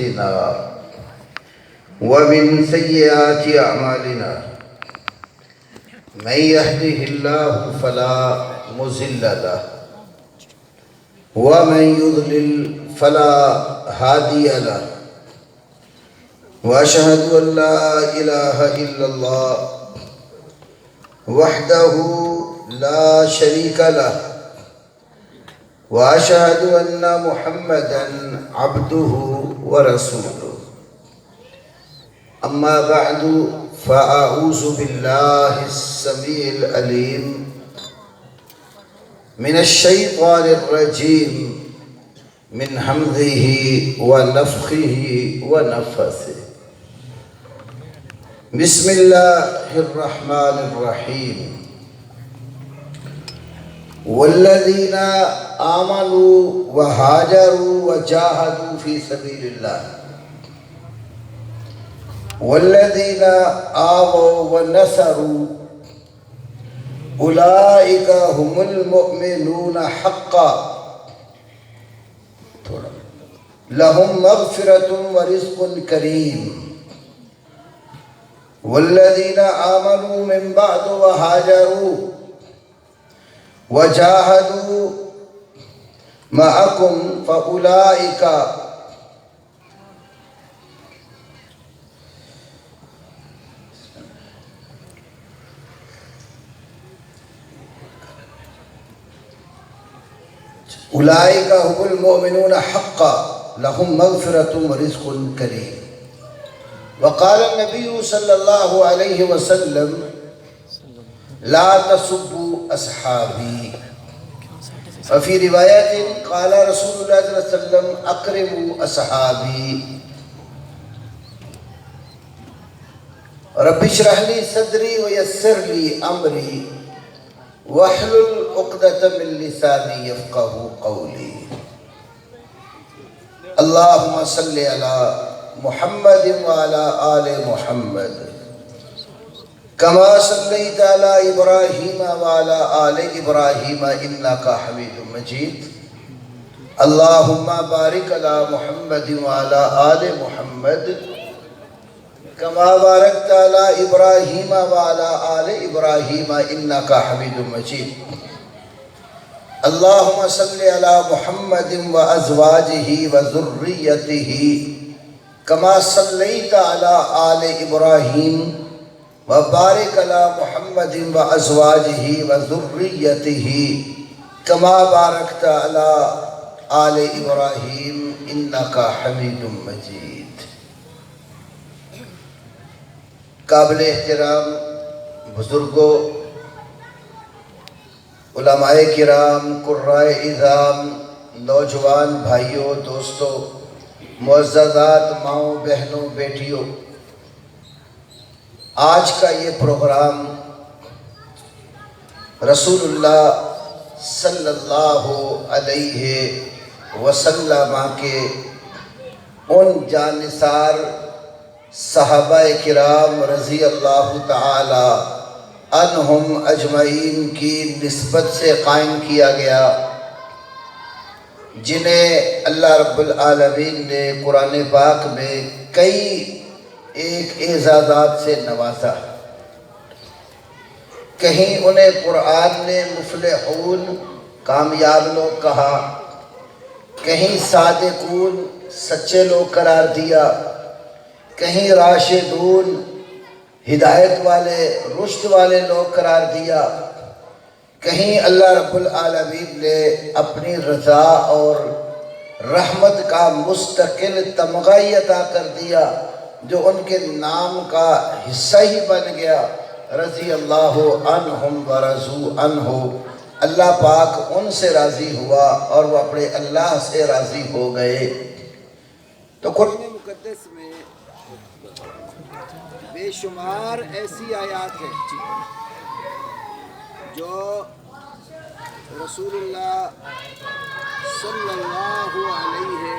أنفسنا ومن سيئات أعمالنا من يهده الله فلا مضل له ومن يضلل فلا هادي له وأشهد أن لا إله إلا الله وحده لا شريك له وأشهد أن محمدًا عبده ورسوله أما بعد فأعوذ بالله السميع العليم من الشيطان الرجيم من همزه ونفخه ونفثه بسم الله الرحمن الرحيم والذين آمنوا وهاجروا وجاهدوا في سبيل الله والذين آووا ونصروا أولئك هم المؤمنون حقا لهم مغفرة ورزق كريم والذين آمنوا من بعد وهاجروا وجاهدوا معكم فأولئك هم المؤمنون حقا لهم مغفرة ورزق كريم وقال النبي صلى الله عليه وسلم لا تسبوا أصحابي وفي رواية قال رسول الله صلى الله عليه وسلم أكرموا أصحابي رب اشرح لي صدري ويسر لي أمري واحلل عقدة من لساني يفقهوا قولي اللهم صل على محمد وعلى آل محمد كما صليت على إبراهيم وعلى آل إبراهيم إنك حميد مجيد اللهم بارك على محمد وعلى آل محمد كما باركت على إبراهيم وعلى آل إبراهيم إنك حميد مجيد اللهم صل على محمد وأزواجه وذريته كما صليت على آل إبراهيم وبارك على محمد وأزواجه وذريته كما باركت على آل إبراهيم إنك حميد مجيد قابل احترام بزرگوں، علماء کرام، قرائے اعظام، نوجوان بھائیوں، دوستوں، معززات ماؤں، بہنوں، بیٹیوں، آج کا یہ پروگرام رسول اللہ صلی اللہ علیہ وسلم کے ان جانثار صحابہ کرام رضی اللہ تعالی عنہم اجمعین کی نسبت سے قائم کیا گیا، جنہیں اللہ رب العالمین نے قرآن پاک میں کئی اعزازات سے نوازا۔ کہیں انہیں قرآن نے مفلحون، کامیاب لوگ کہا، کہیں صادقون، سچے لوگ قرار دیا، کہیں راشدون، ہدایت والے، رشد والے لوگ قرار دیا، کہیں اللہ رب العالمین نے اپنی رضا اور رحمت کا مستقل تمغہ عطا کر دیا جو ان کے نام کا حصہ ہی بن گیا، رضی اللہ عنہم ورضوا عنہ۔ اللہ پاک ان سے راضی ہوا اور وہ اپنے اللہ سے راضی ہو گئے۔ تو قرآن مقدس میں بے شمار ایسی آیات ہیں جو رسول اللہ صلی اللہ علیہ